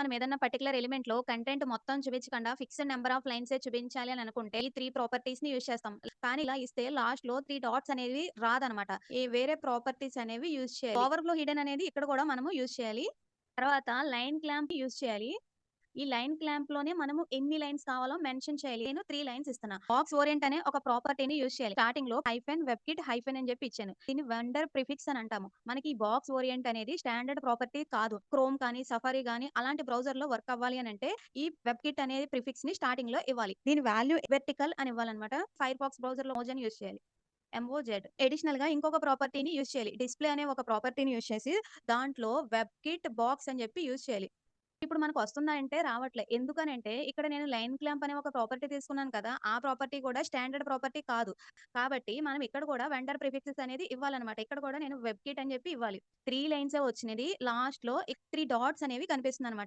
మనం ఏదన్నా particular ఎలిమెంట్‌లో content మొత్తం చూపించకుండా ఫిక్స్డ్ నంబర్ ఆఫ్ లైన్సే చూపించాలి అని అనుకుంటే, ఈ 3 ప్రాపర్టీస్‌ని యూజ్ చేస్తాం. కానీ ఇలా ఇస్తే లాస్ట్‌లో 3 డాట్స్ అనేవి రాదనమాట. ఈ వేరే ప్రాపర్టీస్ అనేవి యూజ్ చేయాలి. ఓవర్‌ఫ్లో హిడెన్ అనేది ఇక్కడ కూడా మనము యూజ్ చేయాలి. తర్వాత లైన్ క్లాంప్ యూజ్ చేయాలి. ఈ లైన్ క్లాంప్‌లోనే మనము ఎన్ని లైన్స్ కావాలో మెన్షన్ చేయాలి. నేను 3 లైన్స్ ఇస్తున్నా. బాక్స్ ఓరియెంట్ అనే ఒక ప్రాపర్టీని యూజ్ చేయాలి. స్టార్టింగ్‌లో హైఫెన్ వెబ్‌కిట్ హైఫెన్ అని చెప్పి ఇచ్చాను. దీన్ని వెండర్ ప్రిఫిక్స్ అని అంటాము. మనకి ఈ బాక్స్ ఓరియెంట్ అనేది స్టాండర్డ్ ప్రాపర్టీ కాదు. క్రోమ్ కానీ, సఫారీ గాని అలాంటి బ్రౌజర్‌లో వర్క్ అవ్వాలి అనంటే ఈ వెబ్‌కిట్ అనే ప్రిఫిక్స్‌ని స్టార్టింగ్‌లో ఇవ్వాలి. దీని వాల్యూ వెర్టికల్ అని ఇవ్వాలన్నమాట. ఫైర్‌ఫాక్స్ బ్రౌజర్‌లో మోజ్ యూజ్ చేయాలి. ఎంఓజెడ్. అడిషనల్‌గా ఇంకొక ప్రాపర్టీని యూజ్ చేయాలి. డిస్‌ప్లే అనే ఒక ప్రాపర్టీని యూజ్ చేసి దాంట్లో వెబ్‌కిట్ బాక్స్ అని చెప్పి యూజ్ చేయాలి. ఇప్పుడు మనకొస్తుందా అంటే రావట్లే. ఎందుకనంటే ఇక్కడ నేను లైన్ క్లాంప్ అనే ఒక ప్రాపర్టీ తీసుకున్నాను కదా! ఆ ప్రాపర్టీ కూడా స్టాండర్డ్ ప్రాపర్టీ కాదు. కాబట్టి మనం ఇక్కడ కూడా వెండర్ ప్రిఫిక్సెస్ అనేది ఇవ్వాలన్నమాట. ఇక్కడ కూడా నేను వెబ్ కిట్ అని చెప్పి ఇవ్వాలి. 3 లైన్సే వచ్చినది. లాస్ట్‌లో 3 డాట్స్ అనేవి కనిపిస్తుందన్నమాట.